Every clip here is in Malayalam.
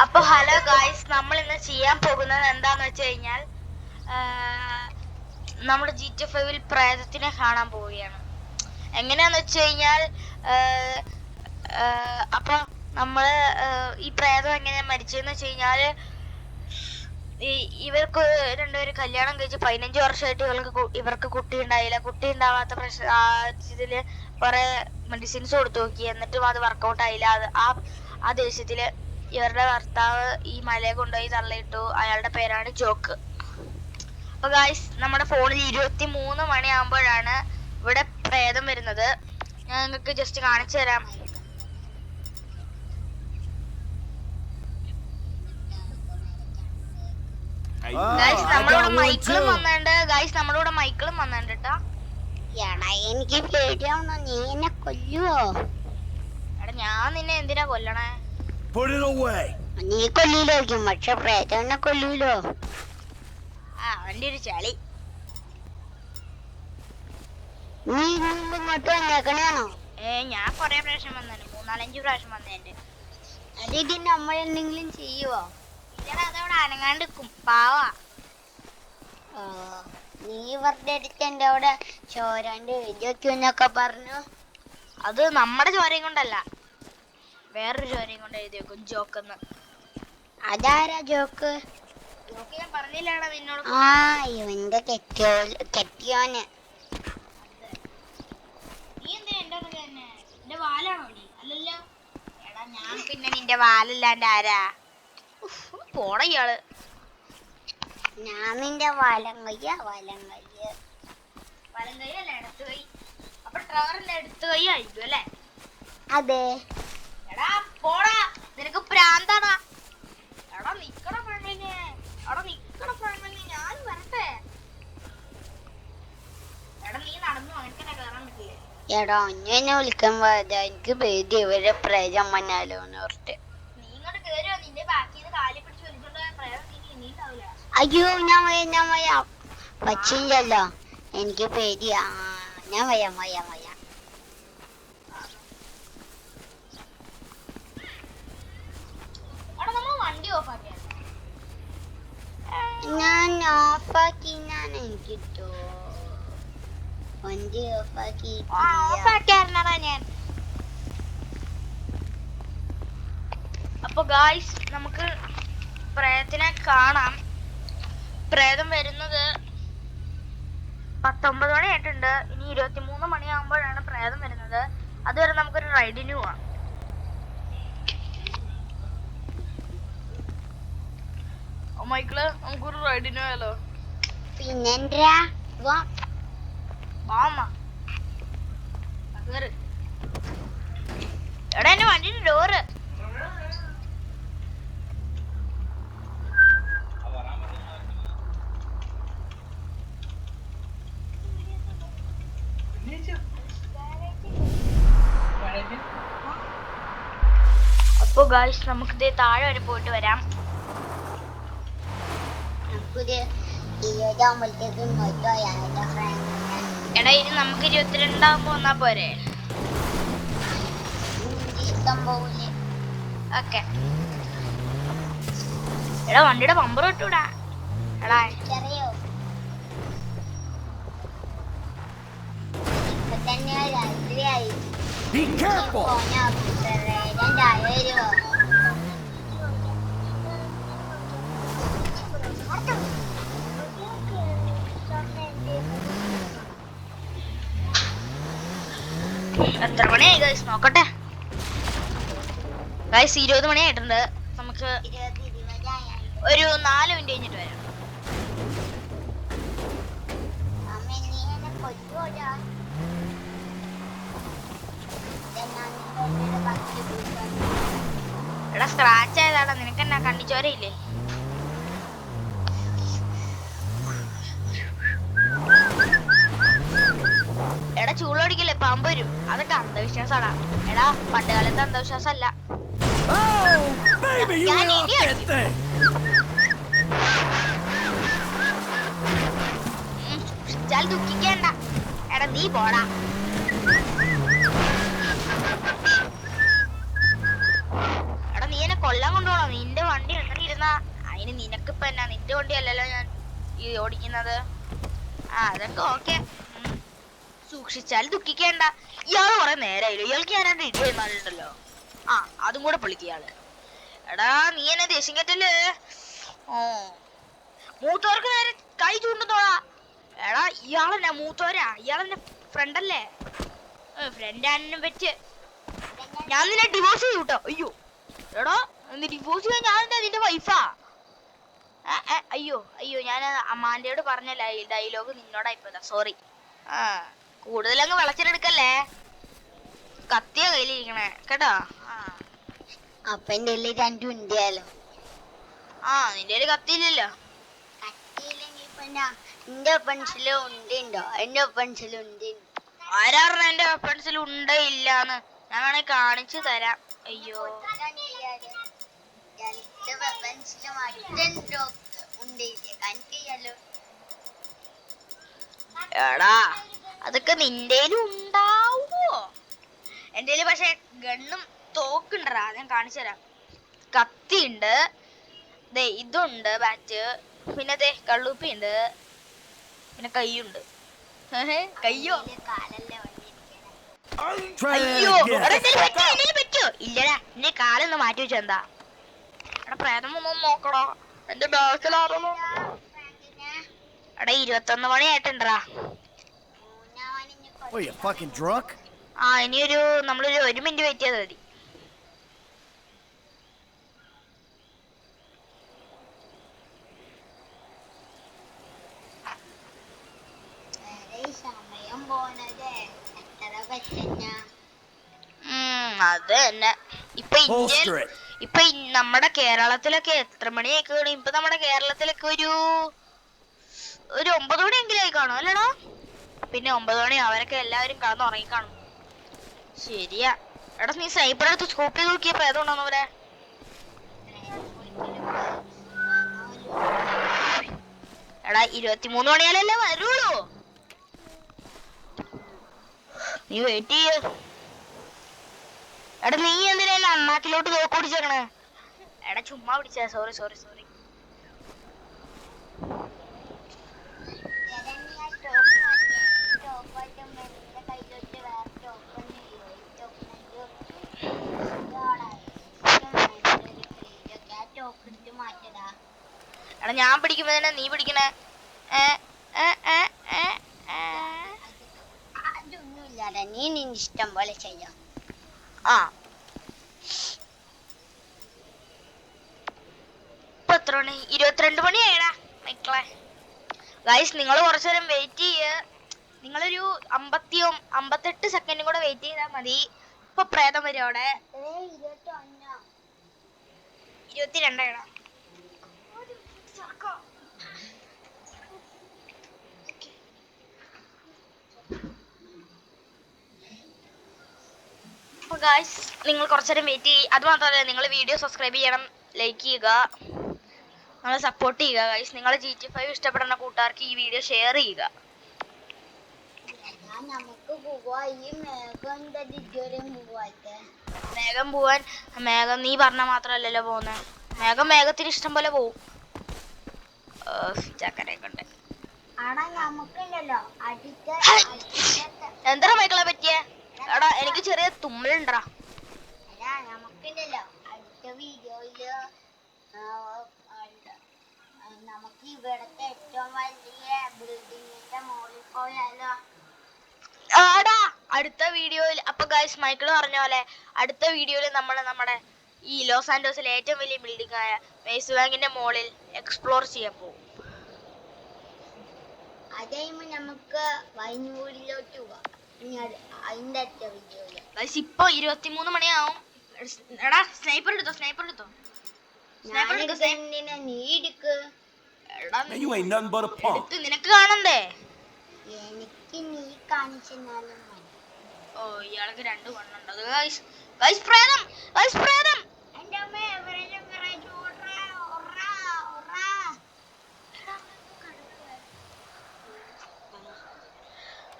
അപ്പൊ ഹലോ ഗായ്സ്, നമ്മൾ ഇന്ന് ചെയ്യാൻ പോകുന്നത് എന്താന്ന് വെച്ച് കഴിഞ്ഞാൽ നമ്മുടെ GTA 5 പ്രേതത്തിനെ കാണാൻ പോവുകയാണ്. എങ്ങനെയാന്ന് വെച്ച് കഴിഞ്ഞാൽ അപ്പൊ നമ്മള് ഈ പ്രേതം എങ്ങനെയാ മരിച്ചതെന്ന് വെച്ച് കഴിഞ്ഞാല് ഇവർക്ക് രണ്ടുപേരും കല്യാണം കഴിച്ച് 15 വർഷമായിട്ട് ഇവർക്ക് കുട്ടി ഉണ്ടായില്ല. കുട്ടി ഉണ്ടാവാത്ത ഇതില് കുറെ മെഡിസിൻസ് കൊടുത്തു നോക്കി, എന്നിട്ടും അത് വർക്കൗട്ട് ആയില്ല. ആ ദേഷ്യത്തില് ഇവരുടെ ഭർത്താവ് ഈ മലയെ കൊണ്ടുപോയി തള്ളിയിട്ടു. അയാളുടെ പേരാണ് ജോക്ക്. അപ്പൊ ഗായ്സ്, നമ്മുടെ ഫോണിൽ 23 മണിയാകുമ്പോഴാണ് ഇവിടെ പ്രേതം വരുന്നത്. ഞാൻ നിങ്ങൾക്ക് ജസ്റ്റ് കാണിച്ചു തരാം. ഗായ്സ്, നമ്മളോട് മൈക്കിളും വന്നിട്ടുണ്ട് കേട്ടോ. എനിക്ക് പേടിയാവണോ? നീ എന്നെ കൊല്ലുവോ? എടാ, ഞാൻ നിന്നെ എന്തിനാ കൊല്ലണേ? നീ കൊല്ലൂലായിരിക്കും, പക്ഷെ പ്രേതം എന്നെ കൊല്ലൂലോ. അവന്റെ ഒരു ചളി. നീ ഇങ്ങോട്ട് വന്നേക്കണേണോ? ഞാൻ കൊറേ പ്രാവശ്യം വന്നു, 3-4-5 പ്രാവശ്യം വന്നേന്റെ. അത് ഇത് നമ്മൾ എന്തെങ്കിലും ചെയ്യുവോ? ഇല്ലടാ, അതവിടെ അനങ്ങാണ്ട് പാവാ. നീ വെറുതെ എടുത്ത് എന്റെ അവിടെ ചോരാണ്ട് എഴുതി വെക്കുന്നൊക്കെ പറഞ്ഞു. അത് നമ്മുടെ ചോരയും കൊണ്ടല്ല, വേറൊരു ചോരയും കൊണ്ട് എഴുതി വെക്കും, ജോക്കെന്ന്. അതാരാ ജോക്ക്? ജോക്ക് ഞാൻ പറഞ്ഞില്ലാടാ നിന്നോട്. ഇവന്റെ കെട്ടിയോന്. നീ എന്തിനാ എന്റെ തന്നെ? എന്റെ വാലാണോ നീ? അല്ലല്ലോ. എടാ, ഞാൻ പിന്നെ നിന്റെ വാലല്ലാണ്ട് ആരാ? പോണ ഇയാള്. ഞാൻ നിന്റെ വലം കയ്യ. വലം കൈയല്ല, ഇടത്ത് കൈ. അപ്പൊ ട്രവറിന്റെ എടുത്ത് കൈ ആയിരിക്കും അല്ലേ? അതെ. എടാ പോടാ, നിനക്ക് പ്രാന്താടാ. എടാ നിക്കട പെണ്ണിനെ, ഞാൻ വരട്ടെ. എടാ നീ നടന്നു, അങ്ങനെ കയറാൻ പറ്റില്ലേ? എടാ, എന്നെ വിളിക്കാൻ പോയതാ. എനിക്ക് പേടി ഇവരെ പ്രേതം വന്നാലോന്ന് ഓർത്ത്. നീ ഇങ്ങോട്ട് കേറുവോ? നിന്റെ ബാക്കിൽ കാലി പിടിച്ച് വലിച്ചോണ്ട് പ്രേതം നീണ്ടാവില്ല. അയ്യോ, ഞാൻ വരാം. പറ്റില്ലല്ലോ, എനിക്ക് പേടിയാ. ഞാൻ വരാം. ഞാൻ ഓഫാക്കി. എനിക്കിട്ടോ വണ്ടി ഓഫാക്കി. അപ്പൊ ഗായ്സ്, നമുക്ക് പ്രേതത്തിനെ കാണാം. പ്രേതം വരുന്നത് 19 മണിയായിട്ടുണ്ട്. ഇനി 23 മണിയാകുമ്പോഴാണ് പ്രേതം വരുന്നത്. അതുവരെ നമുക്കൊരു റൈഡിന് പോവാം. മൈക്കിള്, നമുക്കൊരു റൈഡിന് പോയാലോ? പിന്നെന്താ? എടാ, എന്റെ വണ്ടിയുടെ ഡോറ്. അപ്പൊ ഗായ്സ്, നമുക്ക് താഴെ വരെ പോയിട്ട് വരാം. എടാ, ഇനി നമുക്ക് 22 ആകുമ്പോ വന്നാ പോരെ? ഓക്കെ. എടാ, വണ്ടിയുടെ പമ്പർ ഇട്ടൂടാ. എടാ, Be careful. എത്ര മണിയായി ഗൈസ്? നോക്കട്ടെ ഗൈസ്, 20 മണിയായിട്ടുണ്ട്. നമുക്ക് ഒരു 4 മിനിറ്റ് കഴിഞ്ഞിട്ട് വരാം. എടാ, സ്ക്രാച്ച് ആയതാടാ. നിനക്ക് എന്നാ കണ്ണിച്ചോരയില്ലേ? എടാ, ചൂളോടിക്കല്ലേ, പാമ്പ് വരും. അതൊക്കെ അന്ധവിശ്വാസാടാ. എടാ, പണ്ട് കാലത്ത് അന്ധവിശ്വാസമല്ല. ദുഃഖിക്കണ്ട. എടാ, നീ പോടാ. എടാ, നീ എന്നെ കൊല്ലാൻ കൊണ്ടുപോകണോ? നിന്റെ വണ്ടി എങ്ങനെ ഇരുന്നാ അതിന് നിനക്കിപ്പോ എന്നാ? നിന്റെ വണ്ടി അല്ലല്ലോ ഞാൻ ഈ ഓടിക്കുന്നത്. ആ അതൊക്കെ ഓക്കെ. സൂക്ഷിച്ചാൽ ദുഃഖിക്കേണ്ട. ഇയാള് കുറെ നേരമായില്ലോ, ഇയാൾക്ക് ഞാൻ രണ്ട് ഇടി ചെയ്യുന്നുണ്ടല്ലോ. ആ അതും കൂടെ പൊളിക്കയാള്. എടാ നീ എന്നെ ദേഷ്യം കെട്ടല്ലേ? ഓ മൂത്തവർക്ക് നേരെ കൈ ചൂണ്ടുന്നോടാ. എടാ ഇയാളെന്നാ മൂത്തവരാ? ഇയാളെന്നെ ഫ്രണ്ടല്ലേ? ഫ്രണ്ട് ആണെന്നെ പറ്റ്. ഞാൻ നിന്നെ ഡിവോഴ്സ് ചെയ്യും കേട്ടോ. അയ്യോ എടാ ഡിവോഴ്സ് ചെയ്യാൻ ഞാൻ എന്താ നിന്റെ വൈഫാ? അയ്യോ അയ്യോ ഞാൻ അമ്മാന്റെയോട് പറഞ്ഞ ഡയലോഗ് നിന്നോടായിപ്പോതാ, സോറി. ആ കൂടുതലങ്ങ് വിളച്ചിലെടുക്കല്ലേ, കത്തിയ കയ്യിലിരിക്കണേ കേട്ടോ. അപ്പൊ എന്റെ രണ്ടും ഉണ്ടായാലോ? ആ നിന്റെ കയ്യില് കത്തിയില്ലല്ലോ. കത്തിയില്ലെങ്കിൽ ഇപ്പൊ എന്റെ പെൻസിലും ഉണ്ടോ? എന്റെ പെൻസിലും ഉണ്ട്. ആരാറിന് എന്റെ വെപ്പൺസിൽ ഉണ്ട് ഇല്ലാന്ന്? ഞാൻ വേണേ കാണിച്ചു തരാം. അയ്യോ എടാ അതൊക്കെ നിന്റെലും ഉണ്ടാവോ? എന്റെ പക്ഷെ ഗണ്ണും തോക്കുണ്ടടാ, ഞാൻ കാണിച്ചു തരാം. കത്തിയുണ്ട്, ദേ ഇതുണ്ട് ബാറ്റ്, പിന്നെ ദേ കള്ളുപ്പി ഉണ്ട്, പിന്നെ കയ്യുണ്ട്. കയ്യോ Try അയ്യോ that എടാ again. എന്തേലും പറ്റോ? ഇല്ലടാ എന്റെ കാലൊന്ന് മാറ്റി വെച്ചെന്താ? എടാ പ്രേതം ഒന്ന് നോക്കടാ എന്റെ ബാക്കിലാണോ? എടാ 21 മണിയായിട്ടുണ്ടാ. What, you fucking drunk? ആ ഇനിയൊരു നമ്മളൊരു 1 മിനിറ്റ് വെയിറ്റ് ചെയ്താൽ മതി. സമയം പോണത് എത്ര പറ്റുന്ന അത് തന്നെ. ഇപ്പൊ ഇന്ത്യയിൽ Holster it. ഇപ്പൊ നമ്മുടെ കേരളത്തിലൊക്കെ എത്ര മണിയൊക്കെ? ഇപ്പൊ നമ്മുടെ കേരളത്തിലൊക്കെ ഒരു 9 മണിയെങ്കിലും ആയി കാണും അല്ലടാ? പിന്നെ 9 മണി അവരൊക്കെ എല്ലാവരും കടന്ന് ഉറങ്ങി കാണും. ശരിയാ. എടാ നീ സൈബർ എടുത്ത് സ്കോപ്പ് ചെയ്ത് നോക്കിയപ്പോ ഏതുകൊണ്ടാന്ന് അവരെ? എടാ 23 മണിയാലല്ലേ വരുള്ളൂ. നീ വെയിറ്റ് ചെയ്യ. എടാ നീ എന്തിനാ എന്നെ അണ്ണാക്കിലോട്ട് നോക്കോടിച്ചേക്കണേ? എടാ ചുമ്മാ പിടിച്ചാ. Sorry sorry sorry. എടാ ഞാൻ പിടിക്കുമ്പോ തന്നെ നീ പിടിക്കണേ. അതൊന്നുമില്ലാതെ നീ നിന്റെ ഇഷ്ടം പോലെ ചെയ്യാം. ആ ഇപ്പൊ എത്ര മണി? 22 മണിയായടാ മക്കളെ. ഗൈസ് നിങ്ങൾ കുറച്ചു നേരം വെയിറ്റ് ചെയ്യ. നിങ്ങളൊരു 58 സെക്കൻഡും കൂടെ വെയിറ്റ് ചെയ്താൽ മതി. ഇപ്പൊ പ്രേതം വരും അവിടെ. 22 എടാ. അപ്പൊ ഗായ്സ് നിങ്ങൾ കുറച്ചേരം വെയിറ്റ് ചെയ്യും. അത് മാത്രമല്ല നിങ്ങൾ വീഡിയോ സബ്സ്ക്രൈബ് ചെയ്യണം, ലൈക്ക് ചെയ്യുക, നമ്മളെ സപ്പോർട്ട് ചെയ്യുക ഗായ്സ്. നിങ്ങളെ GTA 5 ഇഷ്ടപ്പെടുന്ന കൂട്ടുകാർക്ക് ഈ വീഡിയോ ഷെയർ ചെയ്യുക. മേഘം പോവാൻ മേഘം നീ പറഞ്ഞ മാത്രല്ലല്ലോ പോന്നെ. മേഘത്തിന് ഇഷ്ടം പോലെ പോവും. ചക്കരെ കൊണ്ട് എന്താ മൈക്കിളെ പറ്റിയേ? എടാ എനിക്ക് ചെറിയ തുമ്മലുണ്ടാ. അടുത്ത വീഡിയോയില് നമുക്ക് ഇവിടത്തെ ഏറ്റവും വലിയ ബിൽഡിങ്ങിന്റെ മുകളിൽ പോയാലോ? ആടാ അടുത്ത വീഡിയോയിൽ. അപ്പൊ ഗൈസ് മൈക്കിൾ പറഞ്ഞ പോലെ അടുത്ത വീഡിയോയിൽ നമ്മൾ നമ്മുടെ ഈ ലോസ് ആൻഡോസിലെ ഏറ്റവും വലിയ ബിൽഡിംഗ് ആയ മേസ് ബാങ്കിന്റെ മുകളിൽ എക്സ്പ്ലോർ ചെയ്യാൻ പോകും. അതേമോ നമുക്ക് വൈനൂരിലോട്ട് പോവാം. അതിന്റെ അടുത്ത വീഡിയോയില് ഗൈസ് ഇപ്പൊ 23 മണിയാവും. എടാ സ്നൈപ്പർ എടുത്തോ, സ്നൈപ്പർ എടുത്തോ. നീ എടുക്ക്. Man, you ain't nothing but a punk. നിനക്ക് കാണണ്ടേ? എനിക്ക് നീ കാണിച്ചാലും മതി. ഓ ഇയാൾക്ക് 2 കണ്ണുണ്ട്. ഗൈസ് പ്രേതം, ഗൈസ് പ്രേതം. എന്റെ അമ്മ എവരെല്ലാം പറയും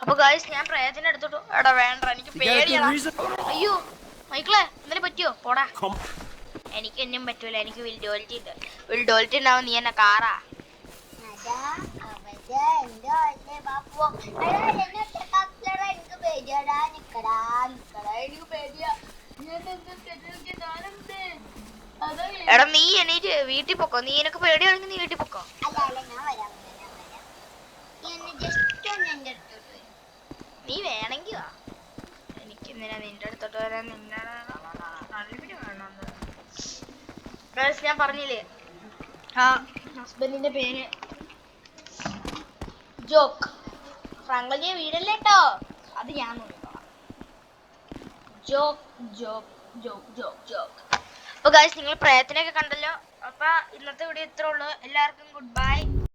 അപ്പൊ ഗൈസ് ഞാൻ പ്രേതത്തിന്റെ അടുത്തോട്ട്. എടാ വേണ്ട എനിക്ക് You got a good പേടിയാ. reason? അയ്യോ മൈക്കിളെ എന്തിനു പറ്റിയോ? പോടാ. Come. എനിക്കൊന്നും പറ്റൂല, എനിക്ക് വിൽഡോലിറ്റി ഉണ്ട്. വിൽഡോലിറ്റി ഉണ്ടാവും, നീ എന്നെ കാറാ. അതാ അവന്റെ എന്റെ അല്ലേ ബാപ്പു. എടാ എന്നെ ഒറ്റക്കാക്കില്ലടാ, എനിക്ക് പേടിയാടാ. നിക്കടാ എനിക്ക് പേടിയാ. എടാ നീ എണീറ്റ് വീട്ടിൽ പൊക്കോ. നീ എനിക്ക് പേടിയാണെങ്കിൽ നീ വീട്ടിൽ പൊക്കോ. അല്ല ഞാൻ വരാം. നീ എന്നെ ജസ്റ്റ് ഒന്ന് എന്റെ അടുത്തോട്ട് വരും. നീ വേണമെങ്കിൽ വാ. എനിക്ക് എന്തിനാ നിന്റെ അടുത്തോട്ട് വരാൻ? നിന്നെ ഞാൻ പറഞ്ഞില്ലേ ആ ഹസ്ബൻഡിന്റെ പേര് ജോക്ക്. ഫ്രാങ്കലിന്റെ വീടല്ലേ കേട്ടോ, അത് ഞാൻ നോക്കിക്കോളാം. Joke joke joke joke joke. അപ്പൊ ഗൈസ്, നിങ്ങൾ പ്രയത്നമൊക്കെ കണ്ടല്ലോ. അപ്പൊ ഇന്നത്തെ വീഡിയോ ഇത്രേ ഉള്ളൂ. എല്ലാവർക്കും ഗുഡ് ബൈ.